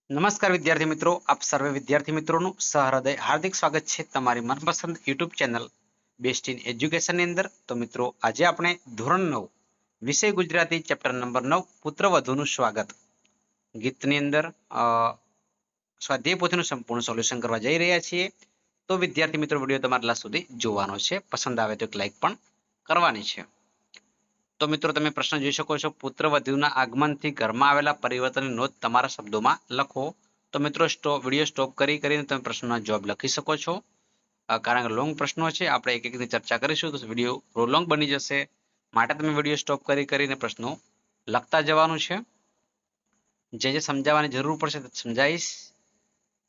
નમસ્કાર વિદ્યાર્થી મિત્રો, આપ સર્વે વિદ્યાર્થી મિત્રોનું સહૃદય હાર્દિક સ્વાગત છે તમારી મનપસંદ યુટ્યુબ ચેનલ બેસ્ટ ઇન એજ્યુકેશનની અંદર. તો મિત્રો, આજે આપણે ધોરણ 9 વિષય ગુજરાતી ચેપ્ટર નંબર 9 પુત્રવધુનું સ્વાગત ગીતની અંદર સ્વાધ્યાય પોથીનું સંપૂર્ણ સોલ્યુશન કરવા જઈ રહ્યા છીએ. તો વિદ્યાર્થી મિત્રો, વિડીયો તમારા લાસ્ટ સુધી જોવાનો છે. પસંદ આવે તો એક લાઈક પણ કરવાની છે. તો મિત્રો, તમે પ્રશ્ન જોઈ શકો છો. પુત્રવધુના આગમનથી ઘરમાં આવેલા પરિવર્તનની નોંધ તમારા શબ્દોમાં લખો. તો મિત્રો, વિડીયો સ્ટોપ કરીને તમે પ્રશ્નોના જવાબ લખી શકો છો. કારણ કે લોંગ પ્રશ્નો છે, આપણે એક એકની ચર્ચા કરીશું તો વિડીયો પ્રોલોંગ બની જશે. માટે તમે વિડીયો સ્ટોપ કરીને પ્રશ્નો લખતા જવાનું છે. જે સમજાવવાની જરૂર પડશે તે સમજાવીશ,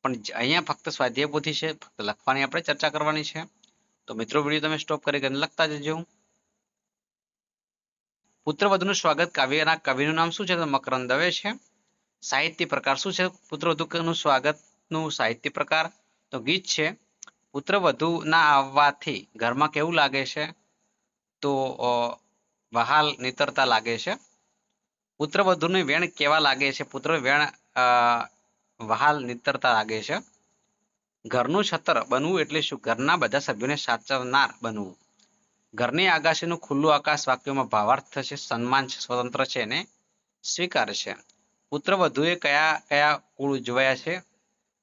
પણ અહીંયા ફક્ત સ્વાધ્યાય પોથી છે, ફક્ત લખવાની આપણે ચર્ચા કરવાની છે. તો મિત્રો, વિડીયો તમે સ્ટોપ કરીને લખતા જજો. પુત્રવધુનું સ્વાગત કાવ્યના કવિનું નામ શું છે? તો મકરંદ દવે છે. સાહિત્ય પ્રકાર શું છે પુત્રવધુનું સ્વાગતનું? સાહિત્ય પ્રકાર તો ગીત છે. પુત્રવધુના આવવાથી ઘરમાં કેવું લાગે છે? તો વહાલ નીતરતા લાગે છે. પુત્રવધુને વેણ કેવા લાગે છે? પુત્ર વેણ વહાલ નીતરતા લાગે છે. ઘરનું છત્ર બનવું એટલે શું? ઘરના બધા સભ્યોને સાચવનાર બનવું. ઘરની આગાશીનું ખુલ્લું આકાશ વાક્યોમાં ભાવાર્થ થશે. સન્માન છે, સ્વતંત્ર છે અને સ્વીકાર છે. પુત્રવધુએ કયા કયા કુળ ઉજવ્યા છે?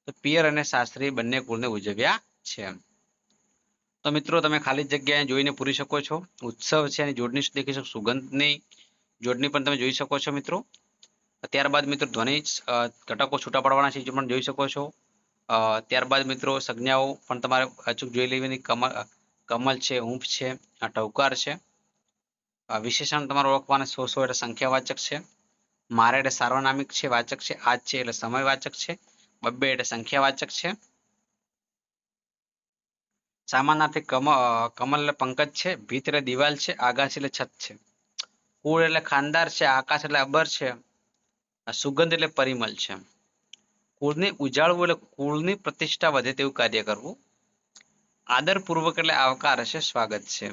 તો પિયર અને સાસરી બંને કુળને ઉજવ્યા છે. તો મિત્રો, તમે ખાલી જગ્યાએ જોઈને પૂરી શકો છો. ઉત્સવ છે અને જોડણી દેખી શકો. સુગંધની જોડણી પણ તમે જોઈ શકો છો મિત્રો. ત્યારબાદ મિત્રો, ધ્વનિ ઘટકો છૂટા પાડવાના છે, પણ જોઈ શકો છો. ત્યારબાદ મિત્રો, સંજ્ઞાઓ પણ તમારે અચૂક જોઈ લેવાની. કમલ છે, ઊંફ છે, ટવકાર છે. વિશેષણ તમારે ઓળખવાના. સો એટલે સંખ્યાવાચક છે. મારે એટલે સાર્વનામિક છે, વાચક છે. આજ છે એટલે સમયવાચક છે. બબ્બે એટલે સંખ્યાવાચક છે. સામાનાર્થી કમલ એટલે પંકજ છે. ભીત એટલે દિવાલ છે. આગાસી એટલે છત છે. કુળ એટલે ખાનદાર છે. આકાશ એટલે અબર છે. સુગંધ એટલે પરિમલ છે. કુળને ઉજાળવું એટલે કુળની પ્રતિષ્ઠા વધે તેવું કાર્ય કરવું. આદરપૂર્વક એટલે આવકાર છે, સ્વાગત છે.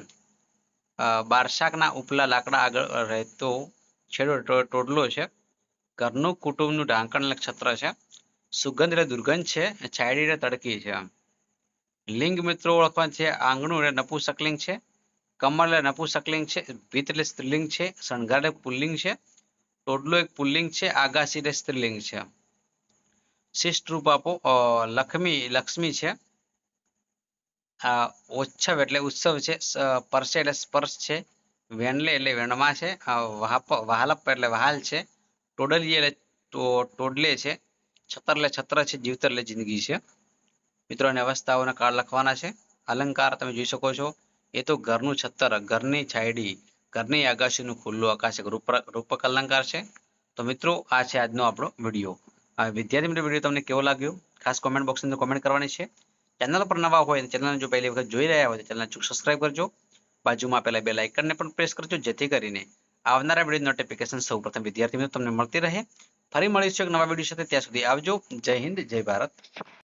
બારશાકના ઉપલા લાકડા આગળ રહેતો છેડો ટોડલો છે. ઘરનું કુટુંબનું ઢાંકણ એટલે છત્ર છે. સુગંધ એટલે દુર્ગંધ છે. છાયડી એટલે તડકી છે. લિંગ મિત્રો ઓળખવા છે. આંગણું એટલે નપુંસકલિંગ છે. કમળ એટલે નપુંસકલિંગ છે. ભીત એટલે સ્ત્રીલિંગ છે. શણગાર એટલે પુલ્લિંગ છે. ટોડલો એક પુલ્લિંગ છે. આગાસી એટલે સ્ત્રીલિંગ છે. શિષ્ટ રૂપ આપો. લક્ષ્મી છે. ઓચ્છવ એટલે ઉત્સવ છે. પરસે એટલે સ્પર્શ છે. વેણલે એટલે વેણવા છે. વહાલપ એટલે વહાલ છે. ટોડલીએ એટલે ટોડલે છે. છત્ર એટલે છત્ર છે. જીવતર એટલે જિંદગી છે. મિત્રો, અને અવસ્થાઓના કાળ લખવાના છે. અલંકાર તમે જોઈ શકો છો. એ તો ઘરનું છત્ર, ઘરની છાયડી, ઘરની આગાશીનું ખુલ્લું આકાશ રૂપક અલંકાર છે. તો મિત્રો, આ છે આજનો આપણો વિડીયો. વિદ્યાર્થી મિત્રો, વિડીયો તમને કેવો લાગ્યો ખાસ કોમેન્ટ બોક્સની અંદર કોમેન્ટ કરવાની છે. ચેનલ પર નવા હોય, ચેનલને જો પહેલી વખત જોઈ રહ્યા હોય તો ચેનલને સબસ્ક્રાઇબ કરજો. બાજુમાં આપેલા બેલ આઇકનને પણ પ્રેસ કરજો, જેથી કરીને આવનારા વિડીયો નોટિફિકેશન સૌપ્રથમ વિદ્યાર્થી મિત્રો તમને મળતી રહે. ફરી મળીશું એક નવા વિડીયો સાથે. ત્યાં સુધી આવજો. જય હિન્દ, જય ભારત.